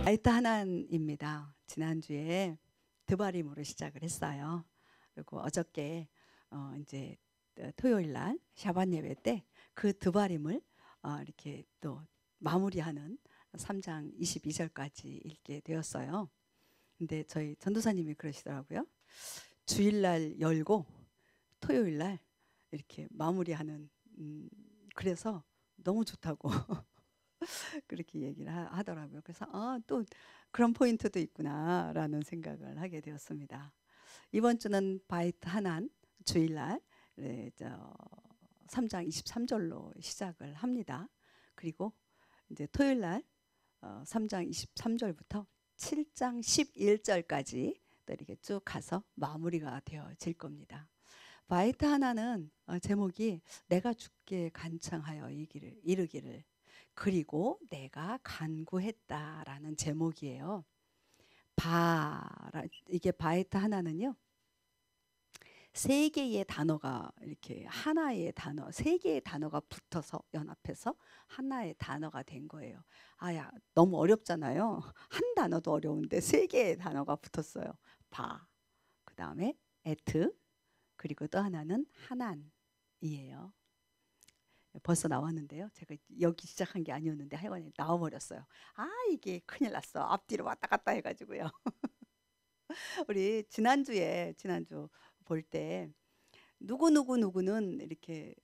바이트 하나입니다. 지난주에 드바림으로 시작을 했어요. 그리고 어저께 이제 토요일 날 샤반 예배 때 그 드바림을 이렇게 또 마무리하는 3장 22절까지 읽게 되었어요. 근데 저희 전도사님이 그러시더라고요. 주일날 열고 토요일날 이렇게 마무리하는 그래서 너무 좋다고 그렇게 얘기를 하더라고요. 그래서 또 그런 포인트도 있구나라는 생각을 하게 되었습니다. 이번 주는 바이트 하난 주일날 3장 23절로 시작을 합니다. 그리고 이제 토요일날 3장 23절부터 7장 11절까지 또 이렇게 쭉 가서 마무리가 되어질 겁니다. 바이트 하나는 제목이 내가 주께 간청하여 이르기를 그리고 내가 간구했다라는 제목이에요. 이게 바이트 하나는요. 세 개의 단어가 이렇게 하나의 단어, 세 개의 단어가 붙어서 연합해서 하나의 단어가 된 거예요. 야, 너무 어렵잖아요. 한 단어도 어려운데 세 개의 단어가 붙었어요. 그 다음에 에트, 그리고 또 하나는 하난이에요. 벌써 나왔는데요. 제가 여기 시작한 게 아니었는데 하여간에 나와버렸어요. 이게 큰일 났어. 앞뒤로 왔다 갔다 해가지고요. 우리 지난주 볼 때 누구는 이렇게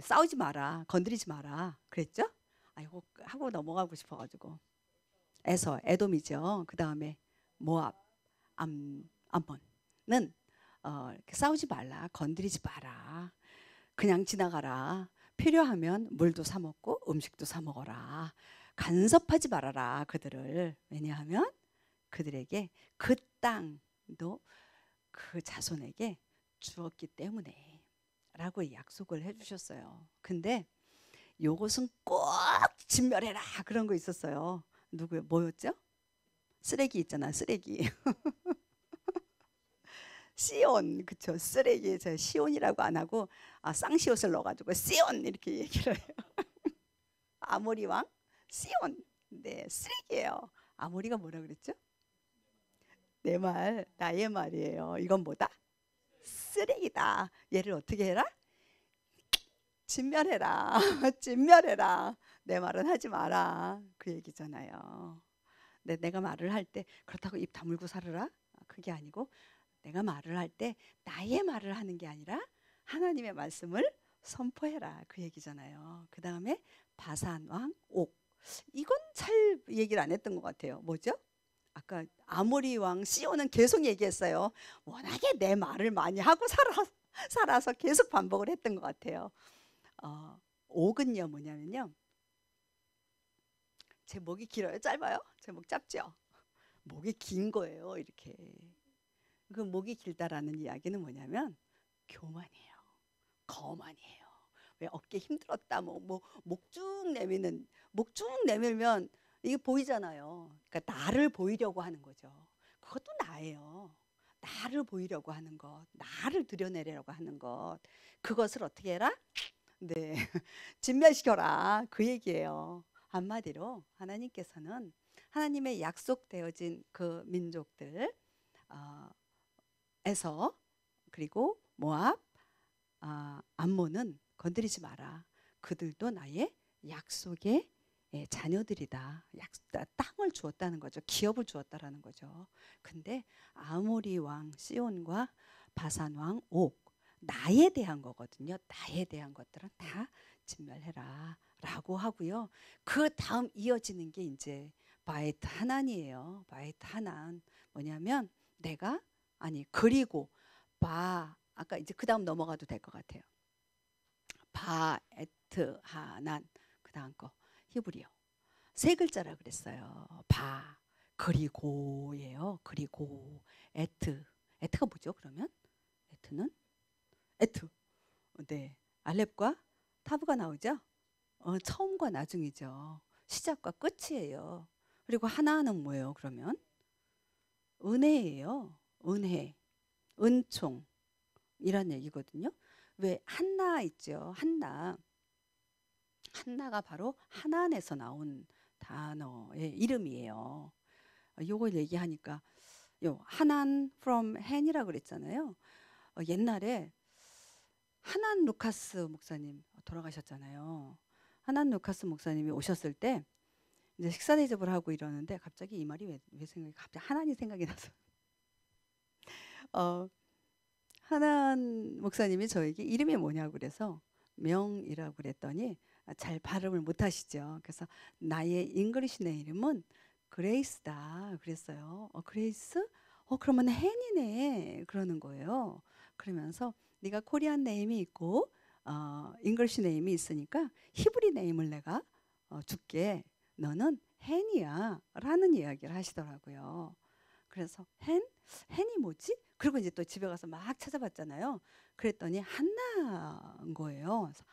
싸우지 마라, 건드리지 마라 그랬죠? 이거 하고 넘어가고 싶어가지고 에돔이죠. 그 다음에 모압, 암몬은 싸우지 말라, 건드리지 마라, 그냥 지나가라, 필요하면 물도 사 먹고 음식도 사 먹어라, 간섭하지 말아라 그들을. 왜냐하면 그들에게 그 땅도 그 자손에게 주었기 때문에 라고 약속을 해주셨어요. 근데 요것은 꼭 진멸해라 그런 거 있었어요. 뭐였죠? 쓰레기 있잖아, 쓰레기. 시온, 그쵸? 쓰레기. 제가 시온이라고 안 하고 쌍시옷을 넣어가지고 시온 이렇게 얘기를 해요. 아모리 왕 시온. 네, 쓰레기예요. 아모리가 뭐라 그랬죠? 내 말, 나의 말이에요. 이건 뭐다? 쓰레기다. 얘를 어떻게 해라? 진멸해라. 진멸해라. 내 말은 하지 마라. 그 얘기잖아요. 근데 내가 말을 할 때 그렇다고 입 다물고 살으라? 그게 아니고 내가 말을 할 때 나의 말을 하는 게 아니라 하나님의 말씀을 선포해라. 그 얘기잖아요. 그 다음에 바산 왕 옥. 이건 잘 얘기를 안 했던 것 같아요. 뭐죠? 아까 아모리 왕 시온은 계속 얘기했어요. 워낙에 내 말을 많이 하고 살아서 계속 반복을 했던 것 같아요. 옥은요 뭐냐면요. 제 목이 길어요? 짧아요? 제 목 짧죠? 목이 긴 거예요. 이렇게. 그 목이 길다라는 이야기는 뭐냐면 교만이에요. 거만이에요. 왜 어깨 힘들었다 목 쭉 내밀면 이게 보이잖아요. 그러니까 나를 보이려고 하는 거죠. 그것도 나예요. 나를 보이려고 하는 것, 나를 드러내려고 하는 것, 그것을 어떻게 해라? 네, 진멸시켜라 그 얘기예요. 한마디로 하나님께서는 하나님의 약속되어진 그 민족들 에서 그리고 모압, 암몬은 건드리지 마라. 그들도 나의 약속의 자녀들이다. 땅을 주었다는 거죠. 기업을 주었다라는 거죠. 근데 아모리 왕 시온과 바산 왕 옥, 나에 대한 거거든요. 나에 대한 것들은 다 진멸해라 라고 하고요. 그 다음 이어지는 게 이제 바이트 하난이에요. 바이트 하난 뭐냐면 그리고 아까 이제 그 다음 넘어가도 될 것 같아요. 에트 하난, 그 다음 거 히브리어 세 글자라 그랬어요. 그리고예요. 그리고 에트가 뭐죠? 그러면 에트. 네, 알렙과 타브가 나오죠. 처음과 나중이죠. 시작과 끝이에요. 그리고 하나는 뭐예요? 그러면 은혜예요. 은혜, 은총이란 얘기거든요. 왜 한나 있죠? 한나가 바로 하나안에서 나온 단어의 이름이에요. 요걸 얘기하니까 요 하난 from 헨이라고 그랬잖아요. 옛날에 하난 루카스 목사님 돌아가셨잖아요. 하난 루카스 목사님이 오셨을 때 이제 식사 대접을 하고 이러는데 갑자기 이 말이 왜 생각이 갑자기 하난이 생각이 나서 하난 목사님이 저에게 이름이 뭐냐고 그래서 명이라고 그랬더니 잘 발음을 못 하시죠. 그래서 나의 잉글리시 내 이름은 그레이스다 그랬어요. 그레이스? 그러면 헨이네 그러는 거예요. 그러면서 네가 코리안 네임이 있고 잉글리시 네임이 있으니까 히브리 네임을 내가 줄게. 너는 헨이야 라는 이야기를 하시더라고요. 그래서 헨이 뭐지? 그리고 이제 또 집에 가서 막 찾아봤잖아요. 그랬더니 한나인 거예요. 그래서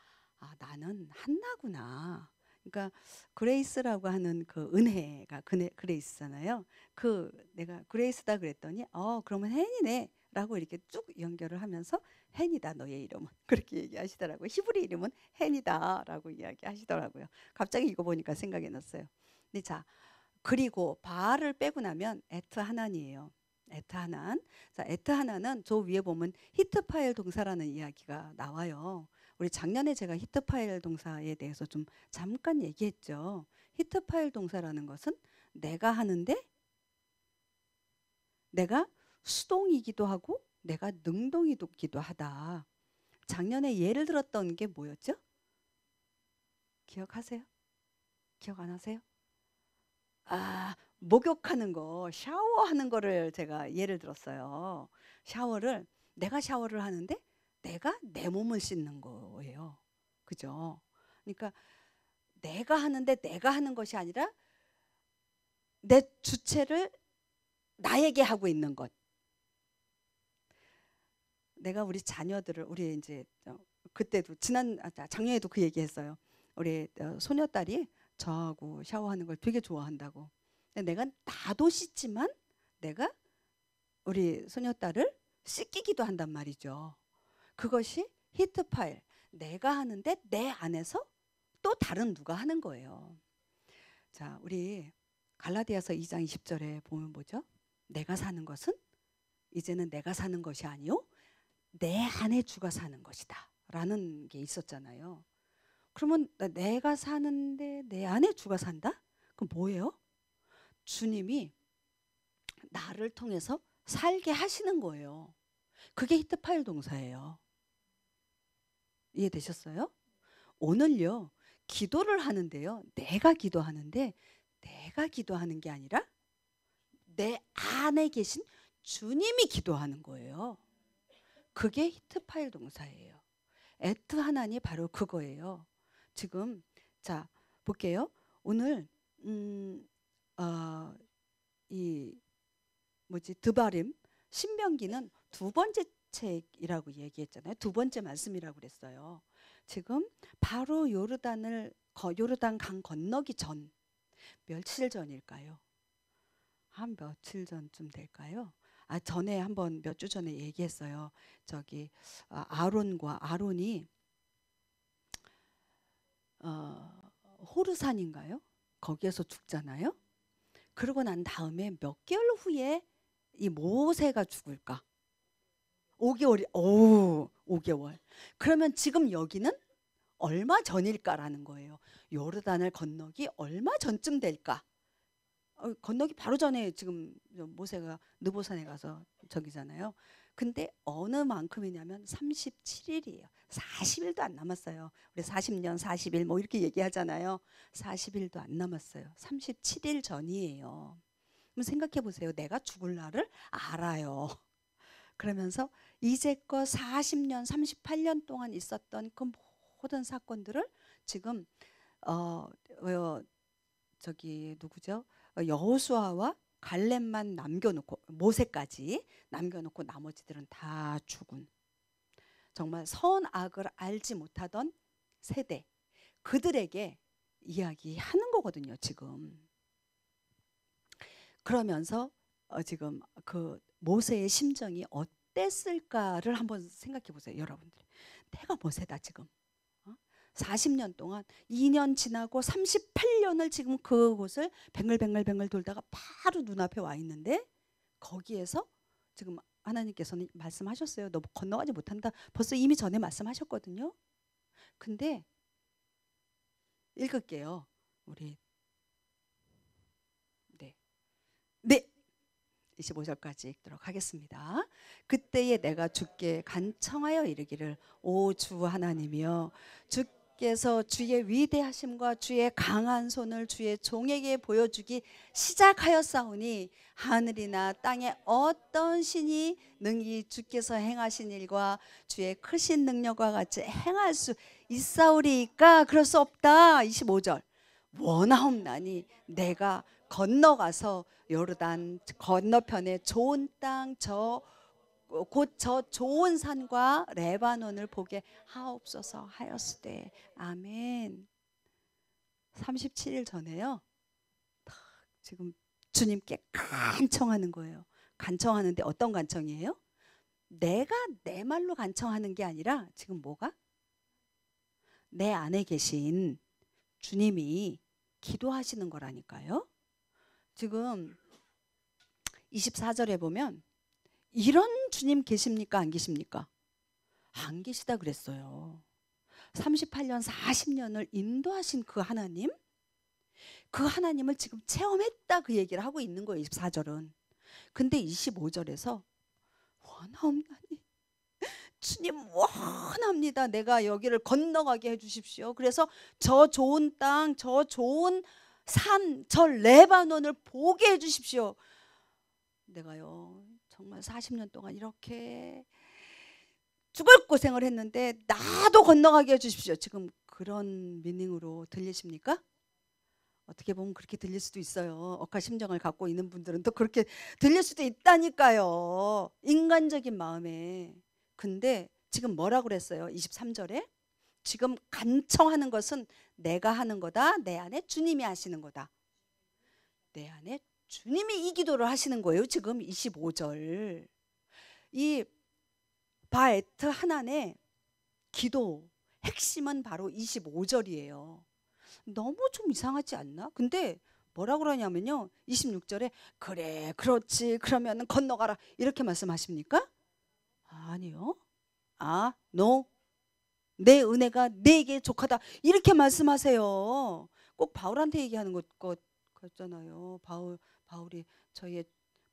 나는 한나구나. 그러니까 그레이스라고 하는 그 은혜가 그레이스잖아요. 내가 그레이스다 그랬더니 그러면 헨이네 라고 이렇게 쭉 연결을 하면서 헨이다 너의 이름은 그렇게 얘기하시더라고요. 히브리 이름은 헨이다 라고 이야기하시더라고요. 갑자기 이거 보니까 생각이 났어요. 근데 자, 그리고 바알을 빼고 나면 에트 하난이에요. 에트 하난. 자, 에트 하난은 저 위에 보면 히트파일 동사라는 이야기가 나와요. 우리 작년에 제가 히트파일 동사에 대해서 좀 잠깐 얘기했죠. 히트파일 동사라는 것은 내가 하는데 내가 수동이기도 하고 내가 능동이기도 하다. 작년에 예를 들었던 게 뭐였죠? 기억하세요? 기억 안 하세요? 목욕하는 거, 샤워하는 거를 제가 예를 들었어요. 내가 샤워를 하는데 내가 내 몸을 씻는 거예요. 그죠? 그러니까 내가 하는데 내가 하는 것이 아니라 내 주체를 나에게 하고 있는 것. 내가 우리 자녀들을 우리 이제 그때도 작년에도 그 얘기했어요. 우리 소녀딸이 저하고 샤워하는 걸 되게 좋아한다고. 내가 나도 씻지만 내가 우리 소녀딸을 씻기기도 한단 말이죠. 그것이 히트파일. 내가 하는데 내 안에서 또 다른 누가 하는 거예요. 자, 우리 갈라디아서 2장 20절에 보면 뭐죠? 내가 사는 것은 이제는 내가 사는 것이 아니요 내 안에 주가 사는 것이다 라는 게 있었잖아요. 그러면 내가 사는데 내 안에 주가 산다? 그럼 뭐예요? 주님이 나를 통해서 살게 하시는 거예요. 그게 히트파일 동사예요. 이해되셨어요? 오늘요 기도를 하는데요 내가 기도하는데 내가 기도하는 게 아니라 내 안에 계신 주님이 기도하는 거예요. 그게 히트파일 동사예요. 에트 하나니 바로 그거예요. 지금 자 볼게요. 오늘 이 뭐지 드바림 신명기는 두 번째 책이라고 얘기했잖아요. 두 번째 말씀이라고 그랬어요. 지금 바로 요르단 강 건너기 전 며칠 전일까요? 한 며칠 전쯤 될까요? 전에 한번 몇 주 전에 얘기했어요. 저기 아론이 호르산인가요? 거기에서 죽잖아요. 그러고 난 다음에 몇 개월 후에 이 모세가 죽을까? 5개월이 5개월. 그러면 지금 여기는 얼마 전일까라는 거예요. 요르단을 건너기 얼마 전쯤 될까? 건너기 바로 전에 지금 모세가 느보산에 가서 저기잖아요. 근데 어느 만큼이냐면 37일이에요. 40일도 안 남았어요. 우리 40년, 40일 뭐 이렇게 얘기하잖아요. 40일도 안 남았어요. 37일 전이에요. 그럼 생각해 보세요. 내가 죽을 날을 알아요. 그러면서 이제껏 40년, 38년 동안 있었던 그 모든 사건들을 지금 저기 누구죠? 여호수아와 갈렙만 남겨놓고 모세까지 남겨놓고 나머지들은 다 죽은 정말 선악을 알지 못하던 세대 그들에게 이야기하는 거거든요. 지금 그러면서 지금 그 모세의 심정이 어땠을까를 한번 생각해 보세요. 여러분들이 내가 모세다 지금 40년 동안 2년 지나고 38년을 지금 그곳을 뱅글뱅글 돌다가 바로 눈앞에 와 있는데 거기에서 지금 하나님께서는 말씀하셨어요. 너 건너가지 못한다. 벌써 이미 전에 말씀하셨거든요. 근데 읽을게요. 우리 네 25절까지 읽도록 하겠습니다. 그때에 내가 주께 간청하여 이르기를 오 주 하나님이여 주께서 주의 위대하심과 주의 강한 손을 주의 종에게 보여주기 시작하였사오니 하늘이나 땅에 어떤 신이 능히 주께서 행하신 일과 주의 크신 능력과 같이 행할 수 있사오리까. 그럴 수 없다. 25절 원하옵나니 내가 건너가서 요르단 건너편에 좋은 땅 곧 저 좋은 산과 레바논을 보게 하옵소서 하였으되 아멘. 37일 전에요. 지금 주님께 간청하는 거예요. 간청하는데 어떤 간청이에요? 내가 내 말로 간청하는 게 아니라 지금 뭐가? 내 안에 계신 주님이 기도하시는 거라니까요. 지금 24절에 보면 이런 주님 계십니까? 안 계십니까? 안 계시다 그랬어요. 38년 40년을 인도하신 그 하나님, 그 하나님을 지금 체험했다 그 얘기를 하고 있는 거예요. 24절은. 근데 25절에서 원하옵나니 주님 원합니다. 내가 여기를 건너가게 해주십시오. 그래서 저 좋은 땅, 저 좋은 산, 저 레바논을 보게 해주십시오. 내가요 정말 40년 동안 이렇게 죽을 고생을 했는데 나도 건너가게 해주십시오. 지금 그런 미닝으로 들리십니까? 어떻게 보면 그렇게 들릴 수도 있어요. 억하 심정을 갖고 있는 분들은 또 그렇게 들릴 수도 있다니까요. 인간적인 마음에. 근데 지금 뭐라고 그랬어요? 23절에 지금 간청하는 것은 내가 하는 거다. 내 안에 주님이 하시는 거다. 내 안에 주님이 이 기도를 하시는 거예요. 지금 25절. 이 바에트 하나의 기도 핵심은 바로 25절이에요. 너무 좀 이상하지 않나? 근데 뭐라 그러냐면요. 26절에 그래 그렇지 그러면 건너가라 이렇게 말씀하십니까? 아니요. no. 내 은혜가 내게 족하다 이렇게 말씀하세요. 꼭 바울한테 얘기하는 것 같잖아요. 바울이 저희의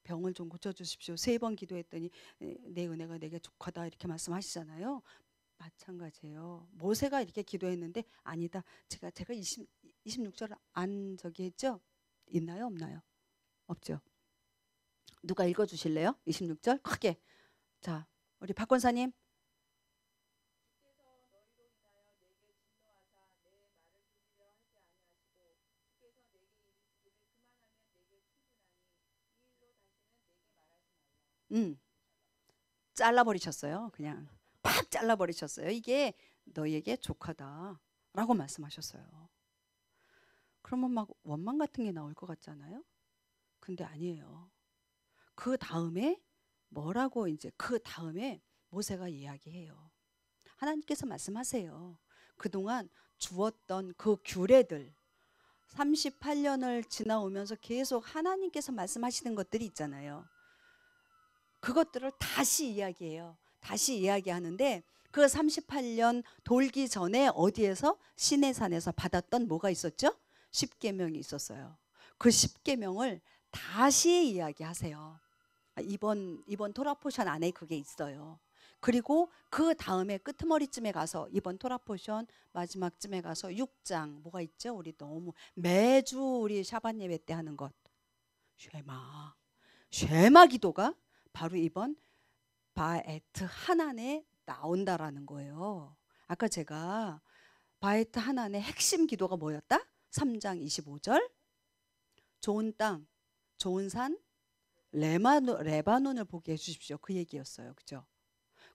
병을 좀 고쳐주십시오. 3번 기도했더니 내 은혜가 내게 족하다 이렇게 말씀하시잖아요. 마찬가지예요. 모세가 이렇게 기도했는데 아니다. 제가 26절 안 저기 했죠? 있나요? 없나요? 없죠. 누가 읽어주실래요? 26절 크게. 자, 우리 박 권사님. 잘라버리셨어요. 그냥 팍 잘라버리셨어요. 이게 너에게 족하다라고 말씀하셨어요. 그러면 막 원망 같은 게 나올 것 같잖아요. 근데 아니에요. 그 다음에 뭐라고 이제 그 다음에 모세가 이야기해요. 하나님께서 말씀하세요. 그동안 주었던 그 규례들 38년을 지나오면서 계속 하나님께서 말씀하시는 것들이 있잖아요. 그것들을 다시 이야기해요. 다시 이야기하는데 그 38년 돌기 전에 어디에서 시내산에서 받았던 뭐가 있었죠? 10계명이 있었어요. 그 10계명을 다시 이야기하세요. 이번 토라 포션 안에 그게 있어요. 그리고 그 다음에 끄트머리쯤에 가서 이번 토라 포션 마지막쯤에 가서 6장 뭐가 있죠? 우리 너무 매주 우리 샤반 예배 때 하는 것 쉐마 기도가 바로 이번 바에트 하난에 나온다라는 거예요. 아까 제가 바에트 하난의 핵심 기도가 뭐였다? 3장 25절 좋은 땅, 좋은 산, 레바논을 보게 해주십시오. 그 얘기였어요. 그죠?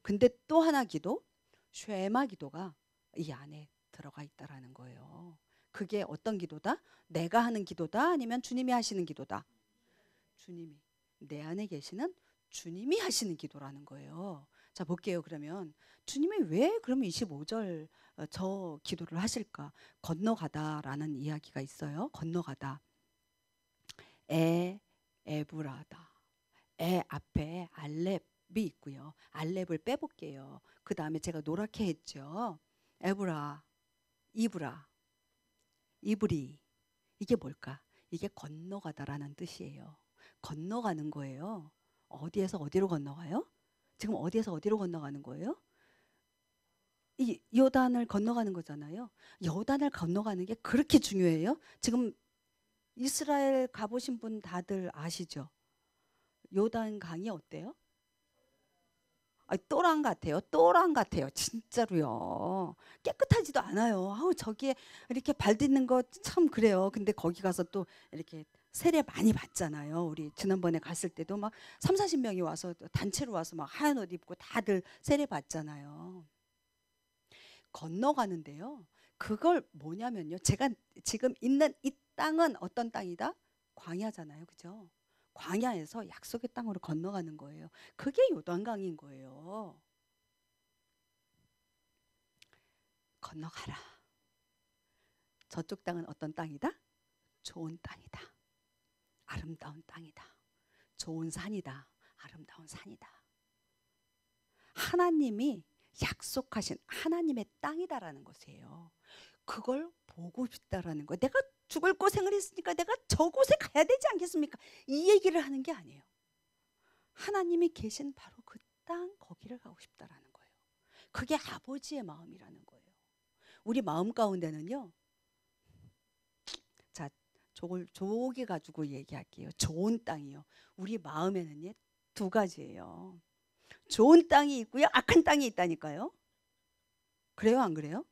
근데 또 하나 기도, 쉐마 기도가 이 안에 들어가 있다라는 거예요. 그게 어떤 기도다? 내가 하는 기도다? 아니면 주님이 하시는 기도다? 주님이 내 안에 계시는 주님이 하시는 기도라는 거예요. 자, 볼게요. 그러면 주님이 왜 그러면 25절 저 기도를 하실까? 건너가다라는 이야기가 있어요. 건너가다. 에브라다. 에 앞에 알렙이 있고요. 알렙을 빼볼게요. 그 다음에 제가 노랗게 했죠. 에브라, 이브라, 이브리. 이게 뭘까? 이게 건너가다라는 뜻이에요. 건너가는 거예요. 어디에서 어디로 건너가요? 지금 어디에서 어디로 건너가는 거예요? 이 요단을 건너가는 거잖아요. 요단을 건너가는 게 그렇게 중요해요? 지금 이스라엘 가보신 분 다들 아시죠? 요단 강이 어때요? 또랑 같아요. 또랑 같아요. 진짜로요. 깨끗하지도 않아요. 아우, 저기에 이렇게 발 딛는 거 참 그래요. 근데 거기 가서 또 이렇게 세례 많이 받잖아요. 우리 지난번에 갔을 때도 막 3, 40명이 와서 단체로 와서 막 하얀 옷 입고 다들 세례 받잖아요. 건너가는데요. 그걸 뭐냐면요. 제가 지금 있는 이 땅은 어떤 땅이다? 광야잖아요. 그죠? 광야에서 약속의 땅으로 건너가는 거예요. 그게 요단강인 거예요. 건너가라. 저쪽 땅은 어떤 땅이다? 좋은 땅이다. 아름다운 땅이다. 좋은 산이다. 아름다운 산이다. 하나님이 약속하신 하나님의 땅이다라는 것이에요. 그걸 보고 싶다라는 거예요. 내가 죽을 고생을 했으니까 내가 저곳에 가야 되지 않겠습니까? 이 얘기를 하는 게 아니에요. 하나님이 계신 바로 그 땅 거기를 가고 싶다라는 거예요. 그게 아버지의 마음이라는 거예요. 우리 마음 가운데는요. 자, 저걸 조개 가지고 얘기할게요. 좋은 땅이요. 우리 마음에는 두 가지예요. 좋은 땅이 있고요. 악한 땅이 있다니까요. 그래요, 안 그래요?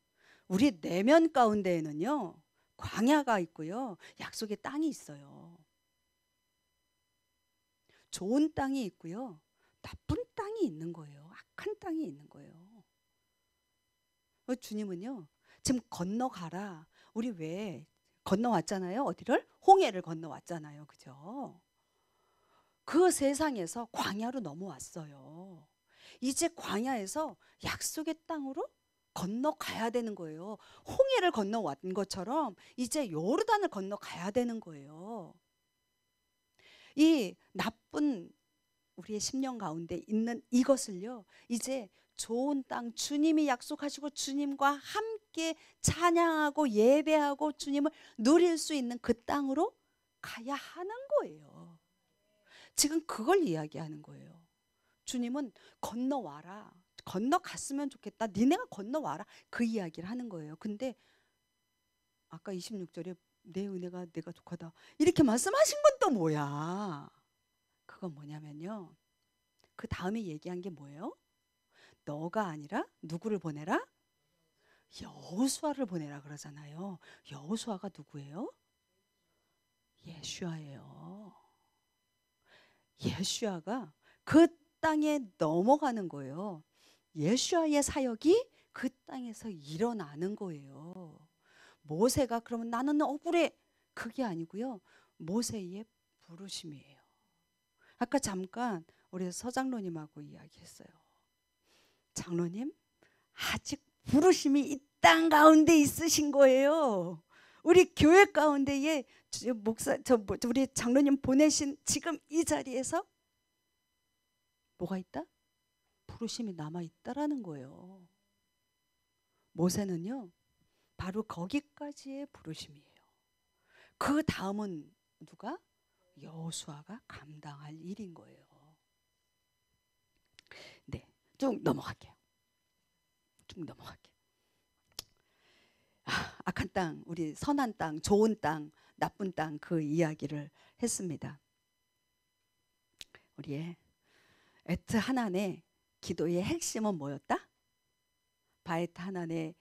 우리 내면 가운데에는요. 광야가 있고요. 약속의 땅이 있어요. 좋은 땅이 있고요. 나쁜 땅이 있는 거예요. 악한 땅이 있는 거예요. 주님은요. 지금 건너가라. 우리 왜 건너왔잖아요. 어디를? 홍해를 건너왔잖아요. 그죠? 그 세상에서 광야로 넘어왔어요. 이제 광야에서 약속의 땅으로 건너가야 되는 거예요. 홍해를 건너왔던 것처럼 이제 요르단을 건너가야 되는 거예요. 이 나쁜 우리의 심령 가운데 있는 이것을요. 이제 좋은 땅 주님이 약속하시고 주님과 함께 찬양하고 예배하고 주님을 누릴 수 있는 그 땅으로 가야 하는 거예요. 지금 그걸 이야기하는 거예요. 주님은 건너와라. 건너갔으면 좋겠다. 니네가 건너와라. 그 이야기를 하는 거예요. 근데 아까 26절에 내 은혜가 내가 족하다. 이렇게 말씀하신 건 또 뭐야? 그건 뭐냐면요. 그 다음에 얘기한 게 뭐예요? 너가 아니라 누구를 보내라? 여호수아를 보내라 그러잖아요. 여호수아가 누구예요? 예수야예요. 예수야가 그 땅에 넘어가는 거예요. 예수야의 사역이 그 땅에서 일어나는 거예요. 모세가 그러면 나는 억울해. 그게 아니고요. 모세의 부르심이에요. 아까 잠깐 우리 서장로님하고 이야기했어요. 장로님, 아직 부르심이 이 땅 가운데 있으신 거예요. 우리 교회 가운데에 목사, 우리 장로님 보내신 지금 이 자리에서 뭐가 있다? 부르심이 남아있다라는 거예요. 모세는요, 바로 거기까지의 부르심이에요. 그 다음은 누가? 여호수아가 감당할 일인 거예요. 네, 쭉 넘어갈게요. 쭉 넘어갈게요. 악한 땅, 우리 선한 땅, 좋은 땅, 나쁜 땅 그 이야기를 했습니다. 우리의 에트 하난의 기도의 핵심은 뭐였다? 바에트 하난의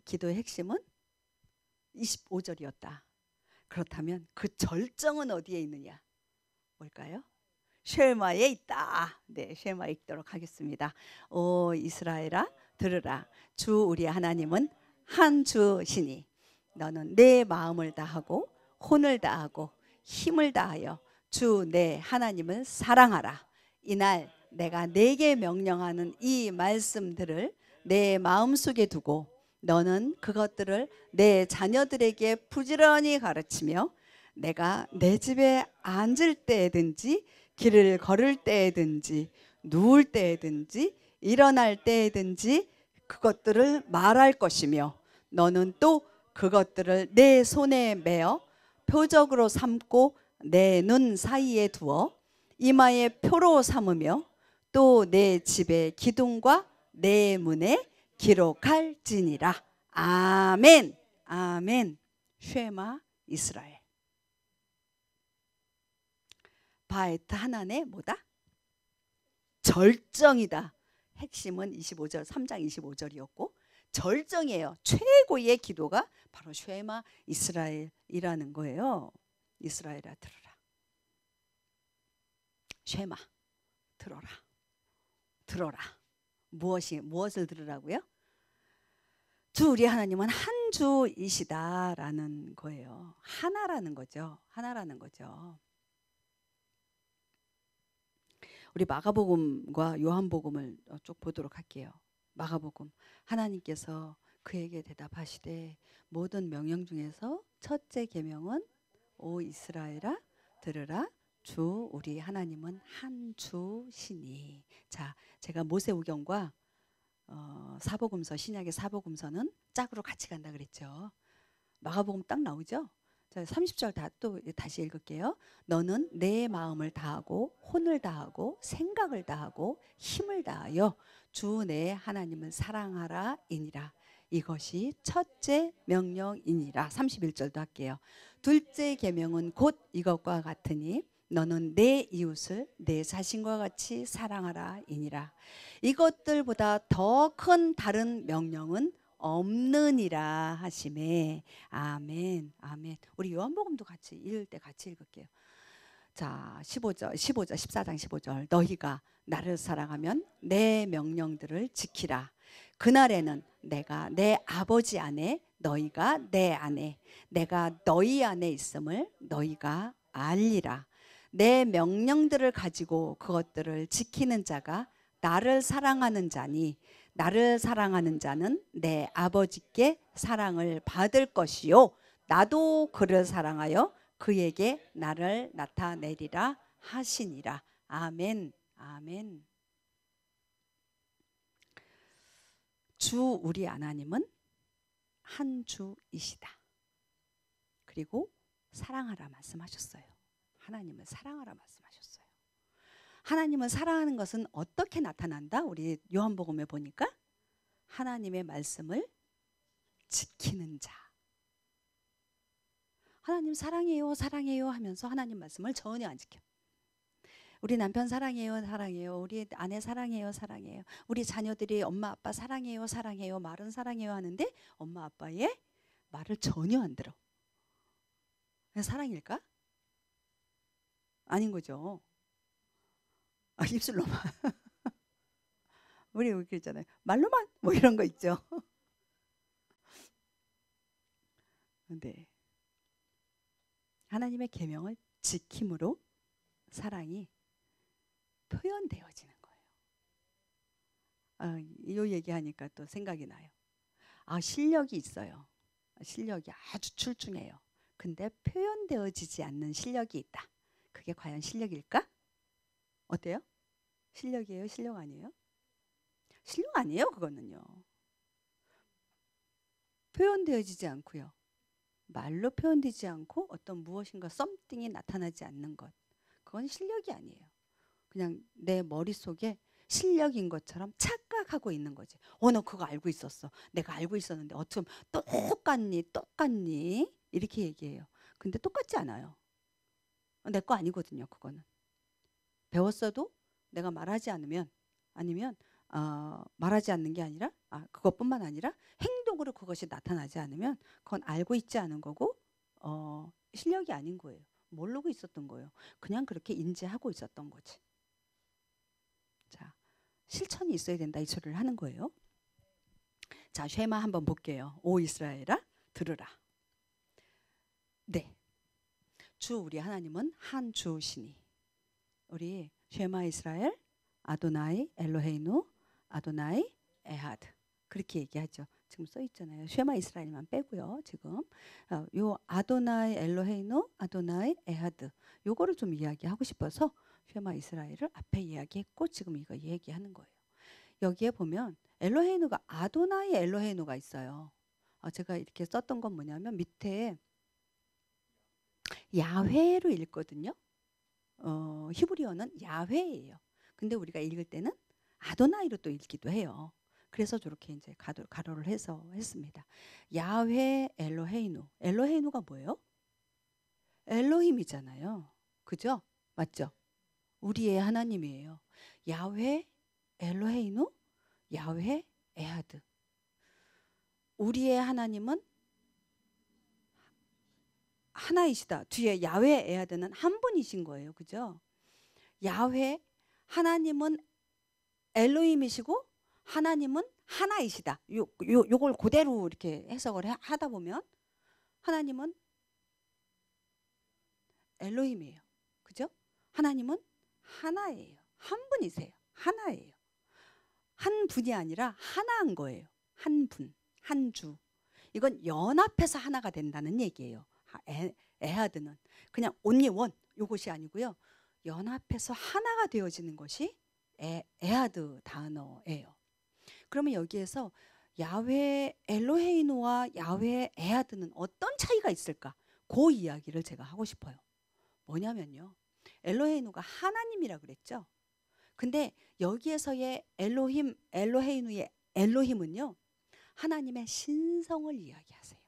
기도의 핵심은 25절이었다. 그렇다면 그 절정은 어디에 있느냐? 뭘까요? 쉐마에 있다. 네, 쉐마에 있도록 하겠습니다. 오 이스라엘아 들으라. 주 우리 하나님은 한 주시니 너는 내 마음을 다하고 혼을 다하고 힘을 다하여 주 내 하나님을 사랑하라. 이날 내가 내게 명령하는 이 말씀들을 내 마음속에 두고 너는 그것들을 내 자녀들에게 부지런히 가르치며 내가 내 집에 앉을 때든지 길을 걸을 때든지 누울 때든지 일어날 때든지 그것들을 말할 것이며 너는 또 그것들을 내 손에 메어 표적으로 삼고 내 눈 사이에 두어 이마에 표로 삼으며 또 내 집의 기둥과 내 문에 기록할지니라. 아멘. 아멘. 쉐마 이스라엘. 바에트 하나네 뭐다? 절정이다. 핵심은 25절 3장 25절이었고 절정이에요. 최고의 기도가 바로 쉐마 이스라엘이라는 거예요. 이스라엘아 들어라. 쉐마 들어라. 들어라. 무엇을 들으라고요? 주 우리 하나님은 한 주이시다라는 거예요. 하나라는 거죠. 하나라는 거죠. 우리 마가복음과 요한복음을 쭉 보도록 할게요. 마가복음 하나님께서 그에게 대답하시되 모든 명령 중에서 첫째 계명은 오 이스라엘아 들으라 주 우리 하나님은 한 주시니. 자, 제가 모세오경과 사복음서 신약의 사복음서는 짝으로 같이 간다 그랬죠. 마가복음 딱 나오죠. 자, 30절 또 다시 읽을게요. 너는 내 마음을 다하고 혼을 다하고 생각을 다하고 힘을 다하여 주 내 하나님을 사랑하라 이니라. 이것이 첫째 명령이니라. 31절도 할게요. 둘째 계명은 곧 이것과 같으니 너는 내 이웃을 내 자신과 같이 사랑하라 이니라. 이것들보다 더 큰 다른 명령은 없느니라 하시매. 아멘. 아멘. 우리 요한복음도 같이 읽을 때 같이 읽을게요. 자, 14장 15절. 너희가 나를 사랑하면 내 명령들을 지키라. 그날에는 내가 내 아버지 안에 너희가 내 안에 내가 너희 안에 있음을 너희가 알리라. 내 명령들을 가지고 그것들을 지키는 자가 나를 사랑하는 자니 나를 사랑하는 자는 내 아버지께 사랑을 받을 것이요 나도 그를 사랑하여 그에게 나를 나타내리라 하시니라. 아멘. 아멘. 주 우리 하나님은 한 주이시다. 그리고 사랑하라 말씀하셨어요. 하나님을 사랑하라 말씀하셨어요. 하나님을 사랑하는 것은 어떻게 나타난다? 우리 요한복음에 보니까 하나님의 말씀을 지키는 자. 하나님 사랑해요 사랑해요 하면서 하나님 말씀을 전혀 안 지켜. 우리 남편 사랑해요 사랑해요 우리 아내 사랑해요 사랑해요 우리 자녀들이 엄마 아빠 사랑해요 사랑해요 말은 사랑해요 하는데 엄마 아빠의 말을 전혀 안 들어. 사랑일까? 아닌 거죠. 입술로만. 우리 여기 있잖아요. 말로만 뭐 이런 거 있죠. 네. 하나님의 계명을 지킴으로 사랑이 표현되어지는 거예요. 이 얘기하니까 또 생각이 나요. 실력이 있어요. 실력이 아주 출중해요. 근데 표현되어지지 않는 실력이 있다. 그게 과연 실력일까? 어때요? 실력이에요? 실력 아니에요? 실력 아니에요. 그거는요. 표현되어지지 않고요. 말로 표현되지 않고 어떤 무엇인가 썸띵이 나타나지 않는 것. 그건 실력이 아니에요. 그냥 내 머릿속에 실력인 것처럼 착각하고 있는 거지. 너 그거 알고 있었어. 내가 알고 있었는데 어쩜 똑같니? 이렇게 얘기해요. 근데 똑같지 않아요. 내 거 아니거든요. 그거는. 배웠어도 내가 말하지 않으면 아니면 말하지 않는 게 아니라 그것뿐만 아니라 행동으로 그것이 나타나지 않으면 그건 알고 있지 않은 거고 실력이 아닌 거예요. 모르고 있었던 거예요. 그냥 그렇게 인지하고 있었던 거지. 자, 실천이 있어야 된다 이 소리를 하는 거예요. 자, 쉐마 한번 볼게요. 오 이스라엘아 들으라. 네, 주 우리 하나님은 한 주시니. 우리 쉐마 이스라엘 아도나이 엘로헤이누 아도나이 에하드 그렇게 얘기하죠. 지금 써 있잖아요. 쉐마 이스라엘만 빼고요. 지금 요 아도나이 엘로헤이누 아도나이 에하드 요거를 좀 이야기하고 싶어서 쉐마 이스라엘을 앞에 이야기했고 지금 이거 얘기하는 거예요. 여기에 보면 엘로헤이누가 아도나이 엘로헤이누가 있어요. 제가 이렇게 썼던 건 뭐냐면 밑에 야훼로 읽거든요. 히브리어는 야훼예요. 근데 우리가 읽을 때는 아도나이로 또 읽기도 해요. 그래서 저렇게 이제 가로를 해서 했습니다. 야훼 엘로헤이누. 엘로헤이누가 뭐예요? 엘로힘이잖아요. 그죠? 맞죠? 우리의 하나님이에요. 야훼 엘로헤이누 야훼 에하드. 우리의 하나님은 하나이시다. 뒤에 야훼 에하드는 한 분이신 거예요. 그죠? 야훼 하나님은 엘로힘이시고 하나님은 하나이시다. 요걸 그대로 이렇게 해석을 하다 보면 하나님은 엘로힘이에요. 그죠? 하나님은 하나예요. 한 분이세요. 하나예요. 한 분이 아니라 하나인 거예요. 한 분, 한 주. 이건 연합해서 하나가 된다는 얘기예요. 에하드는 그냥 only one 요것이 아니고요. 연합해서 하나가 되어지는 것이 에하드 단어예요. 그러면 여기에서 야훼 엘로헤이누와 야훼 에하드는 어떤 차이가 있을까? 그 이야기를 제가 하고 싶어요. 뭐냐면요. 엘로헤이누가 하나님이라 그랬죠. 근데 여기에서의 엘로힘, 엘로헤이누의 엘로힘은요. 하나님의 신성을 이야기하세요.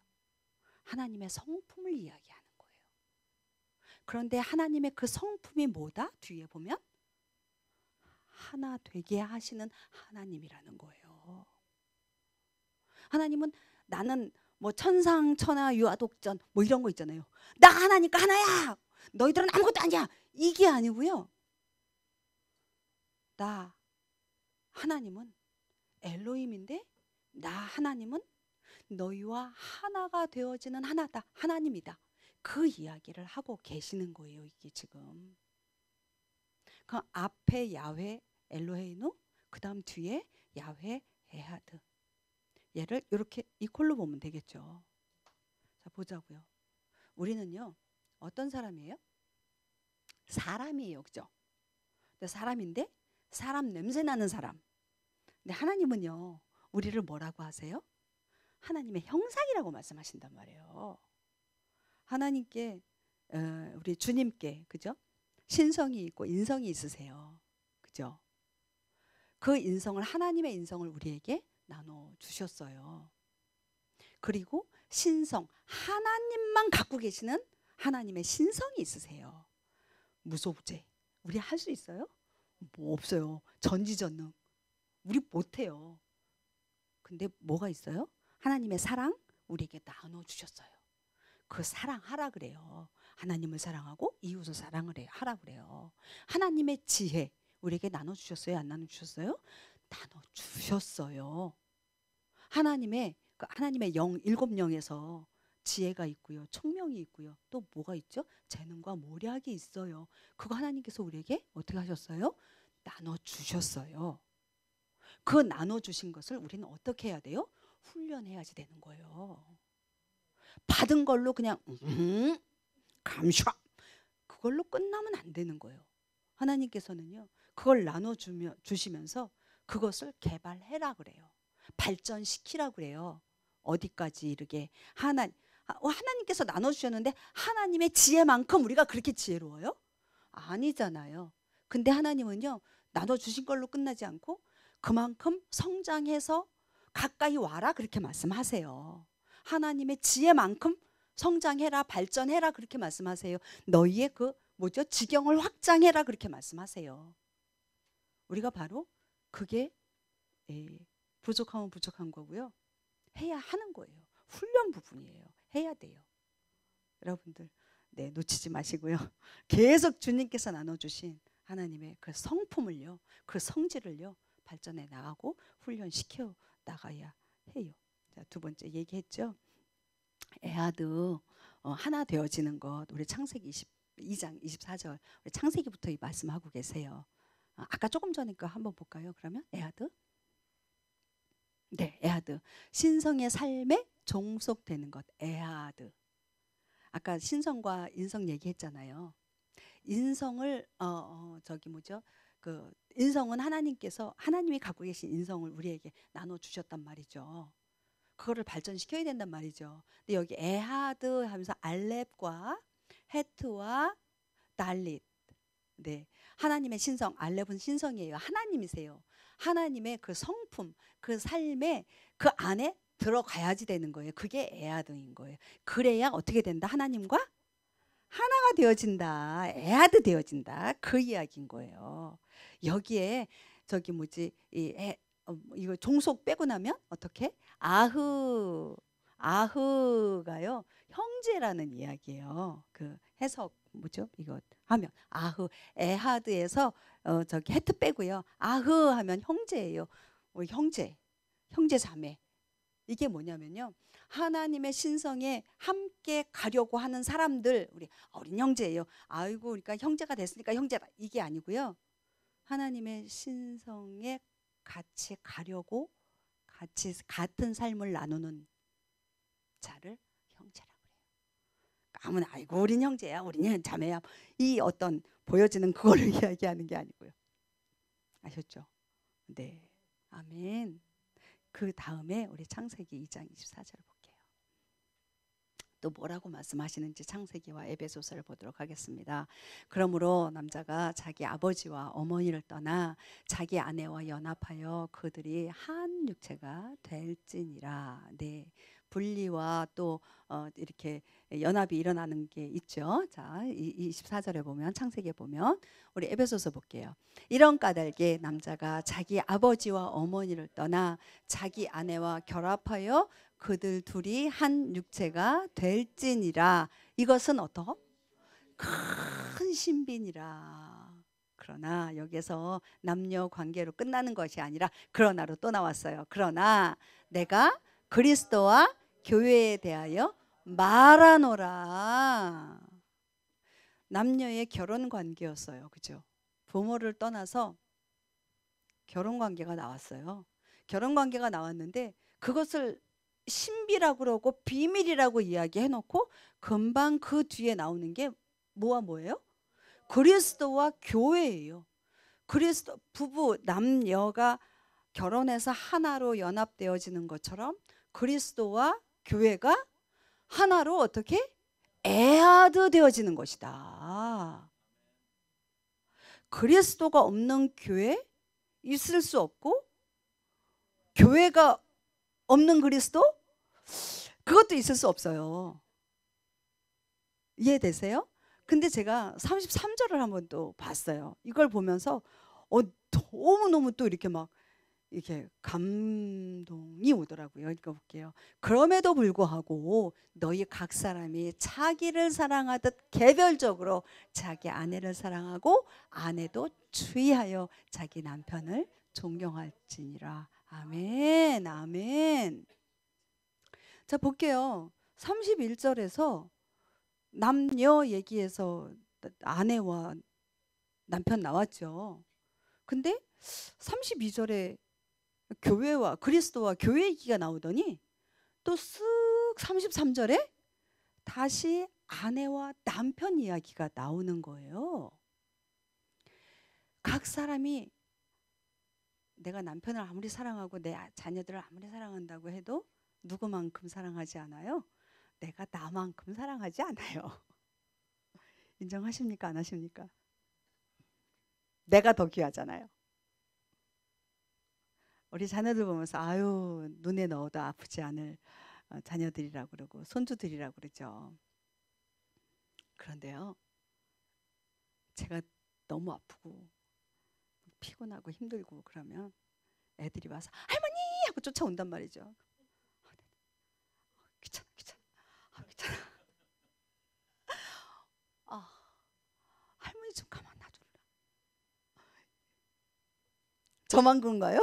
하나님의 성품을 이야기하는 거예요. 그런데 하나님의 그 성품이 뭐다? 뒤에 보면 하나 되게 하시는 하나님이라는 거예요. 하나님은 나는 뭐 천상, 천하, 유아독전 뭐 이런 거 있잖아요. 나 하나니까 하나야. 너희들은 아무것도 아니야. 이게 아니고요. 나 하나님은 엘로힘인데 나 하나님은 너희와 하나가 되어지는 하나다. 하나님이다. 그 이야기를 하고 계시는 거예요. 이게 지금. 그 앞에 야훼 엘로헤이누 그 다음 뒤에 야훼 에하드. 얘를 이렇게 이꼴로 보면 되겠죠. 자 보자고요. 우리는요. 어떤 사람이에요? 사람이에요. 그죠? 근데 사람인데 사람 냄새 나는 사람. 근데 하나님은요. 우리를 뭐라고 하세요? 하나님의 형상이라고 말씀하신단 말이에요. 하나님께 우리 주님께 그죠? 신성이 있고 인성이 있으세요. 그죠? 그 인성을 하나님의 인성을 우리에게 나눠 주셨어요. 그리고 신성 하나님만 갖고 계시는 하나님의 신성이 있으세요. 무소부재. 우리 할 수 있어요? 뭐 없어요. 전지전능. 우리 못해요. 근데 뭐가 있어요? 하나님의 사랑 우리에게 나눠 주셨어요. 그 사랑하라 그래요. 하나님을 사랑하고 이웃을 사랑을 하라 그래요. 하나님의 지혜 우리에게 나눠 주셨어요? 안 나눠 주셨어요? 나눠 주셨어요. 하나님의 영 일곱 영에서 지혜가 있고요. 총명이 있고요. 또 뭐가 있죠? 재능과 모략이 있어요. 그거 하나님께서 우리에게 어떻게 하셨어요? 나눠 주셨어요. 그 나눠 주신 것을 우리는 어떻게 해야 돼요? 훈련해야지 되는 거예요. 받은 걸로 그냥 감사 그걸로 끝나면 안 되는 거예요. 하나님께서는요. 그걸 나눠 주시면서 그것을 개발해라 그래요. 발전시키라 그래요. 어디까지 이르게 하나님께서 나눠 주셨는데 하나님의 지혜만큼 우리가 그렇게 지혜로워요? 아니잖아요. 근데 하나님은요. 나눠 주신 걸로 끝나지 않고 그만큼 성장해서 가까이 와라 그렇게 말씀하세요. 하나님의 지혜만큼 성장해라 발전해라 그렇게 말씀하세요. 너희의 그 뭐죠? 지경을 확장해라 그렇게 말씀하세요. 우리가 바로 그게 부족하면 부족한 거고요. 해야 하는 거예요. 훈련 부분이에요. 해야 돼요. 여러분들 네, 놓치지 마시고요. 계속 주님께서 나눠주신 하나님의 그 성품을요. 그 성질을요. 발전해 나가고 훈련시켜 나가야 해요. 자, 두 번째 얘기했죠. 에하드 하나 되어지는 것 우리 창세기 22장 24절 우리 창세기부터 이 말씀하고 계세요. 아까 조금 전에 거 한번 볼까요? 그러면 에하드. 네, 에하드. 신성의 삶에 종속되는 것. 에하드. 아까 신성과 인성 얘기했잖아요. 인성을 저기 뭐죠? 그 인성은 하나님이 갖고 계신 인성을 우리에게 나눠 주셨단 말이죠. 그거를 발전시켜야 된단 말이죠. 근데 여기 에하드 하면서 알렙과 헤트와 달릿. 네. 하나님의 신성, 알렙은 신성이에요. 하나님이세요. 하나님의 그 성품, 그 삶에 그 안에 들어가야지 되는 거예요. 그게 에하드인 거예요. 그래야 어떻게 된다? 하나님과 하나가 되어진다. 에하드 되어진다. 그 이야기인 거예요. 여기에 저기 뭐지 이거 종속 빼고 나면 어떻게? 아흐가요 형제라는 이야기예요. 그 해석 뭐죠? 이거 하면 에하드에서 저기 헤트 빼고요. 하면 형제예요. 형제 자매. 이게 뭐냐면요. 하나님의 신성에 함께 가려고 하는 사람들, 우리 어린 형제예요. 아이고, 그러니까 형제가 됐으니까 형제다. 이게 아니고요. 하나님의 신성에 같이 가려고 같이 같은 삶을 나누는 자를 형제라고 그래요. 아무나 아이고 우린 형제야, 우린 자매야. 이 어떤 보여지는 그걸 이야기하는 게 아니고요. 아셨죠? 네, 아멘. 그 다음에 우리 창세기 2장 24절 볼게요. 또 뭐라고 말씀하시는지 창세기와 에베소서를 보도록 하겠습니다. 그러므로 남자가 자기 아버지와 어머니를 떠나 자기 아내와 연합하여 그들이 한 육체가 될지니라. 네, 분리와 또 이렇게 연합이 일어나는 게 있죠. 자, 24절에 보면 창세기에 보면 우리 에베소서 볼게요. 이런 까닭에 남자가 자기 아버지와 어머니를 떠나 자기 아내와 결합하여 그들 둘이 한 육체가 될지니라. 이것은 어떠? 큰 신비니라. 그러나 여기서 남녀 관계로 끝나는 것이 아니라 그러나로 또 나왔어요. 그러나 내가 그리스도와 교회에 대하여 말하노라. 남녀의 결혼 관계였어요. 그죠? 부모를 떠나서 결혼 관계가 나왔어요. 결혼 관계가 나왔는데 그것을 신비라고 그러고 비밀이라고 이야기해 놓고 금방 그 뒤에 나오는 게 뭐예요? 그리스도와 교회예요. 그리스도 부부 남녀가 결혼해서 하나로 연합되어지는 것처럼 그리스도와 교회가 하나로 어떻게 에하드 되어지는 것이다. 그리스도가 없는 교회 있을 수 없고 교회가 없는 그리스도 그것도 있을 수 없어요. 이해되세요? 근데 제가 33절을 한번 또 봤어요. 이걸 보면서 너무너무 또 이렇게 막 이렇게 감동이 오더라고요. 읽어볼게요. 그럼에도 불구하고 너희 각 사람이 자기를 사랑하듯 개별적으로 자기 아내를 사랑하고 아내도 주의하여 자기 남편을 존경할지니라. 아멘, 아멘. 자, 볼게요. 31절에서 남녀 얘기에서 아내와 남편 나왔죠. 근데 32절에 교회와 그리스도와 교회 얘기가 나오더니 또 쓱 33절에 다시 아내와 남편 이야기가 나오는 거예요. 각 사람이 내가 남편을 아무리 사랑하고 내 자녀들을 아무리 사랑한다고 해도 누구만큼 사랑하지 않아요? 내가 나만큼 사랑하지 않아요. 인정하십니까? 안 하십니까? 내가 더 귀하잖아요. 우리 자녀들 보면서 아유 눈에 넣어도 아프지 않을 자녀들이라고 그러고 손주들이라고 그러죠. 그런데요, 제가 너무 아프고 피곤하고 힘들고 그러면 애들이 와서 할머니 하고 쫓아온단 말이죠. 귀찮아 귀찮아. 할머니 좀 가만 놔둘라. 저만 그런가요?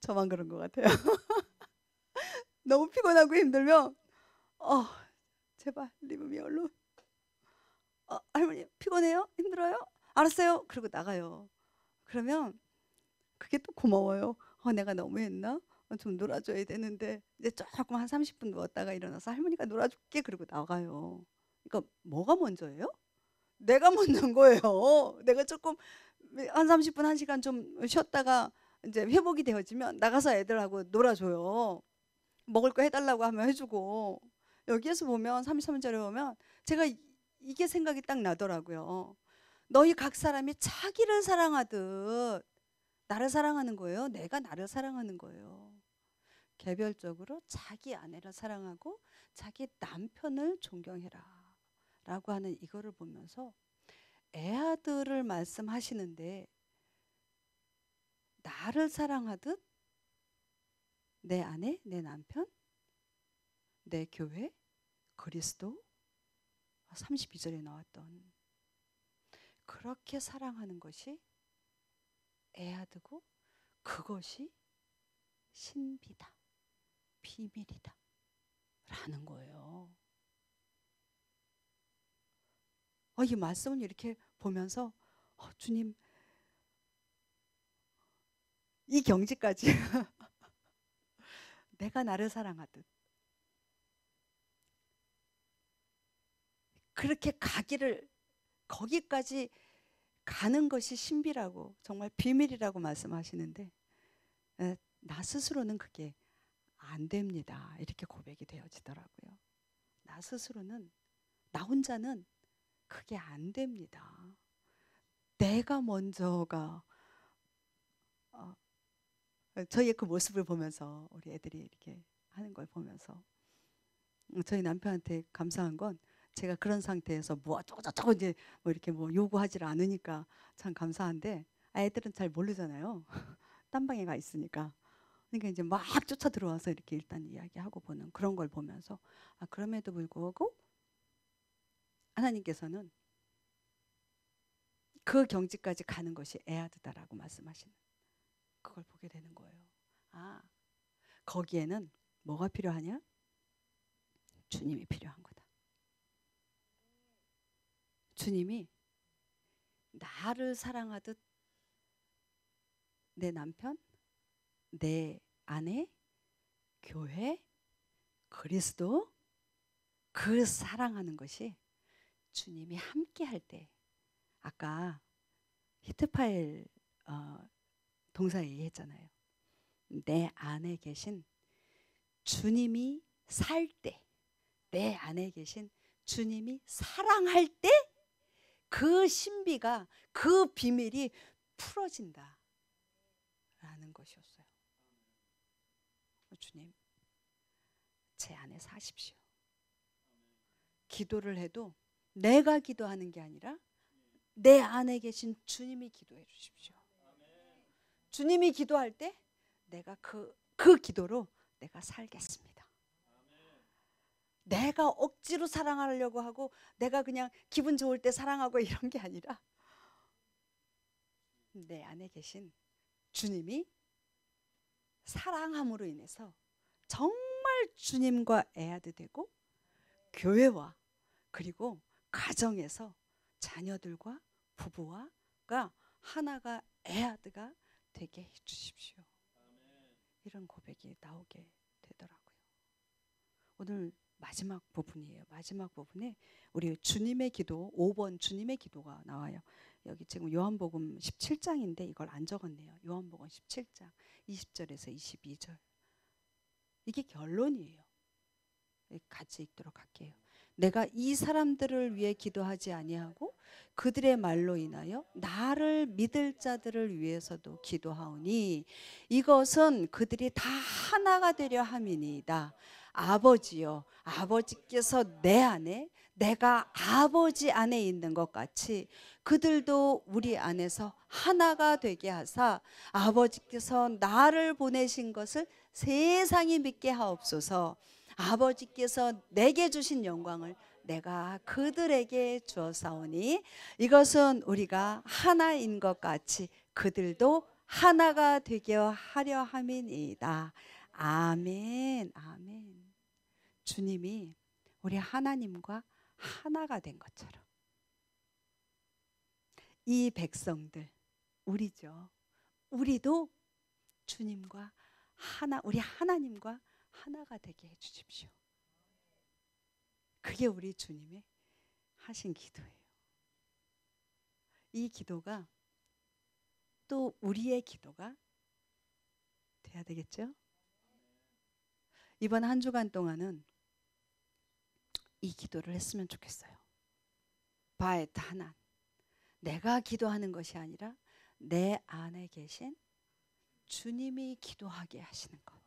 저만 그런 것 같아요. 너무 피곤하고 힘들면 제발 리브미 얼른 할머니 피곤해요? 힘들어요? 알았어요. 그러고 나가요. 그러면 그게 또 고마워요. 내가 너무했나? 좀 놀아줘야 되는데 이제 조금 한 30분 누웠다가 일어나서 할머니가 놀아줄게 그러고 나가요. 그러니까 뭐가 먼저예요? 내가 먼저인 거예요. 내가 조금 한 30분 1시간 좀 쉬었다가 이제 회복이 되어지면 나가서 애들하고 놀아줘요. 먹을 거 해달라고 하면 해주고. 여기에서 보면 33절에 보면 제가 이게 생각이 딱 나더라고요. 너희 각 사람이 자기를 사랑하듯 나를 사랑하는 거예요. 내가 나를 사랑하는 거예요. 개별적으로 자기 아내를 사랑하고 자기 남편을 존경해라 라고 하는 이거를 보면서 애아들을 말씀하시는데 나를 사랑하듯 내 아내, 내 남편, 내 교회, 그리스도 32절에 나왔던 그렇게 사랑하는 것이 애아드고 그것이 신비다, 비밀이다 라는 거예요. 이 말씀을 이렇게 보면서 주님 이 경지까지 내가 나를 사랑하듯 그렇게 가기를 거기까지 가는 것이 신비라고 정말 비밀이라고 말씀하시는데 나 스스로는 그게 안 됩니다. 이렇게 고백이 되어지더라고요. 나 스스로는 나 혼자는 그게 안 됩니다. 내가 먼저가 저희의 그 모습을 보면서 우리 애들이 이렇게 하는 걸 보면서 저희 남편한테 감사한 건 제가 그런 상태에서 뭐 어쩌고저쩌고 이제 뭐 이렇게 뭐 요구하지 않으니까 참 감사한데 애들은 잘 모르잖아요. 딴 방에 가 있으니까. 그러니까 이제 막 쫓아 들어와서 이렇게 일단 이야기하고 보는 그런 걸 보면서 그럼에도 불구하고 하나님께서는 그 경지까지 가는 것이 애아드다라고 말씀하시는 그걸 보게 되는 거예요. 거기에는 뭐가 필요하냐? 주님이 필요한 거다. 주님이 나를 사랑하듯 내 남편, 내 아내, 교회, 그리스도 그 사랑하는 것이 주님이 함께 할 때 아까 히트파일 동사 얘기했잖아요. 내 안에 계신 주님이 살 때, 내 안에 계신 주님이 사랑할 때 그 신비가 그 비밀이 풀어진다 라는 것이었어요. 주님 제 안에 사십시오. 기도를 해도 내가 기도하는 게 아니라 내 안에 계신 주님이 기도해 주십시오. 주님이 기도할 때 내가 그 기도로 내가 살겠습니다. 내가 억지로 사랑하려고 하고 내가 그냥 기분 좋을 때 사랑하고 이런 게 아니라 내 안에 계신 주님이 사랑함으로 인해서 정말 주님과 애아드 되고 교회와 그리고 가정에서 자녀들과 부부와가 하나가 애아드가 되게 해주십시오. 이런 고백이 나오게 되더라고요. 오늘 마지막 부분이에요. 마지막 부분에 우리 주님의 기도 5번 주님의 기도가 나와요. 여기 지금 요한복음 17장인데 이걸 안 적었네요. 요한복음 17장 20절에서 22절. 이게 결론이에요. 같이 읽도록 할게요. 내가 이 사람들을 위해 기도하지 아니하고 그들의 말로 인하여 나를 믿을 자들을 위해서도 기도하오니 이것은 그들이 다 하나가 되려 함이니이다. 아버지여, 아버지께서 내 안에 내가 아버지 안에 있는 것 같이 그들도 우리 안에서 하나가 되게 하사 아버지께서 나를 보내신 것을 세상이 믿게 하옵소서. 아버지께서 내게 주신 영광을 내가 그들에게 주었사오니 이것은 우리가 하나인 것 같이 그들도 하나가 되게 하려 함이니이다. 아멘. 아멘. 주님이 우리 하나님과 하나가 된 것처럼 이 백성들, 우리죠. 우리도 주님과 하나, 우리 하나님과 하나가 되게 해주십시오. 그게 우리 주님의 하신 기도예요. 이 기도가 또 우리의 기도가 돼야 되겠죠? 이번 한 주간 동안은 이 기도를 했으면 좋겠어요. 바에트 하나, 내가 기도하는 것이 아니라 내 안에 계신 주님이 기도하게 하시는 것,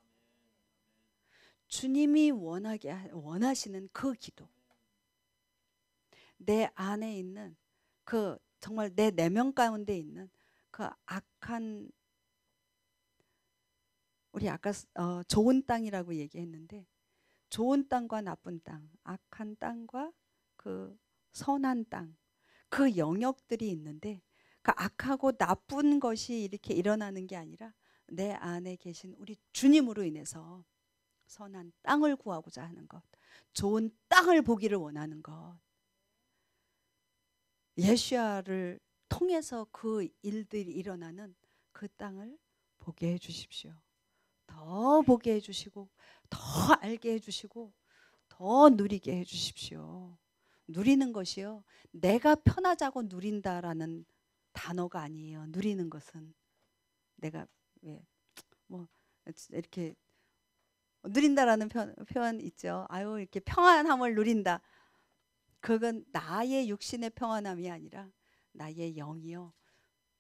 주님이 원하시는 그 기도, 내 안에 있는 그 정말 내 내면 가운데 있는 그 악한, 우리 아까 좋은 땅이라고 얘기했는데, 좋은 땅과 나쁜 땅, 악한 땅과 그 선한 땅, 그 영역들이 있는데, 그 악하고 나쁜 것이 이렇게 일어나는 게 아니라 내 안에 계신 우리 주님으로 인해서 선한 땅을 구하고자 하는 것, 좋은 땅을 보기를 원하는 것, 예수야를 통해서 그 일들이 일어나는 그 땅을 보게 해주십시오. 더 보게 해주시고, 더 알게 해주시고, 더 누리게 해주십시오. 누리는 것이요, 내가 편하자고 누린다라는 단어가 아니에요. 누리는 것은 내가 뭐 이렇게 누린다라는 표현 있죠. 아유, 이렇게 평안함을 누린다. 그건 나의 육신의 평안함이 아니라 나의 영이요,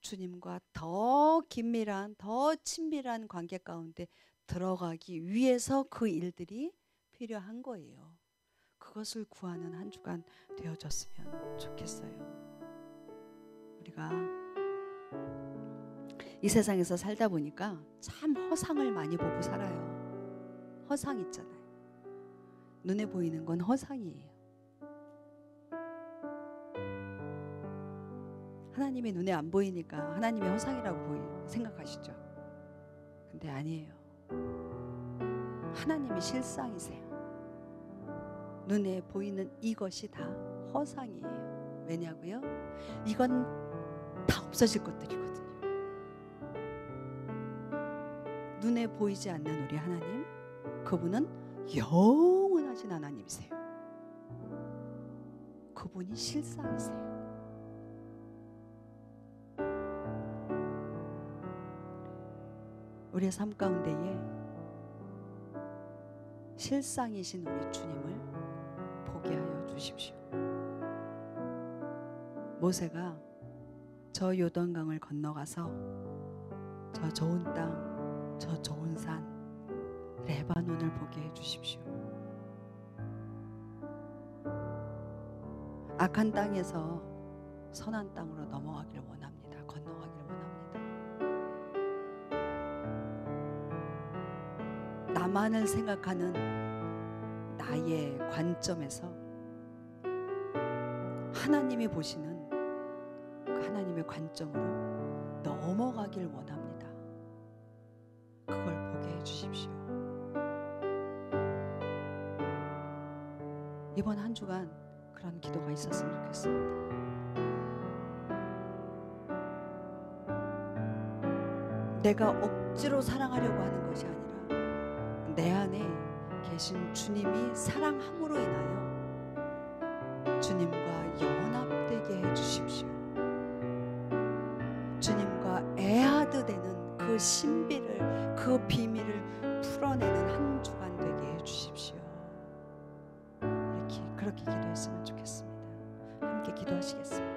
주님과 더 긴밀한, 더 친밀한 관계 가운데 들어가기 위해서 그 일들이 필요한 거예요. 그것을 구하는 한 주간 되어졌으면 좋겠어요. 우리가 이 세상에서 살다 보니까 참 허상을 많이 보고 살아요. 허상 있잖아요. 눈에 보이는 건 허상이에요. 하나님이 눈에 안 보이니까 하나님의 허상이라고 생각하시죠. 근데 아니에요. 하나님이 실상이세요. 눈에 보이는 이것이 다 허상이에요. 왜냐고요? 이건 다 없어질 것들이거든요. 눈에 보이지 않는 우리 하나님, 그분은 영원하신 하나님이세요. 그분이 실상이세요. 우리의 삶 가운데에 실상이신 우리 주님을 보게 하여 주십시오. 모세가 저 요단강을 건너가서 저 좋은 땅, 저 좋은 산, 레바논을 보게 해 주십시오. 악한 땅에서 선한 땅으로 넘어가기를 원합니다. 건너가기를 원합니다. 나만을 생각하는 나의 관점에서 하나님이 보시는 그 하나님의 관점으로 넘어가길 원합니다. 그걸 보게 해주십시오. 이번 한 주간 그런 기도가 있었으면 좋겠습니다. 내가 억지로 사랑하려고 하는 것이 아니라 내 안에 계신 주님이 사랑함으로 인하여 주님과 연합되게 해주십시오. 주님과 애아드 되는 그 신비를, 그 비밀을 풀어내는 한 주간 되게 해주십시오. 그렇게 기도했으면 좋겠습니다. 함께 기도하시겠습니다.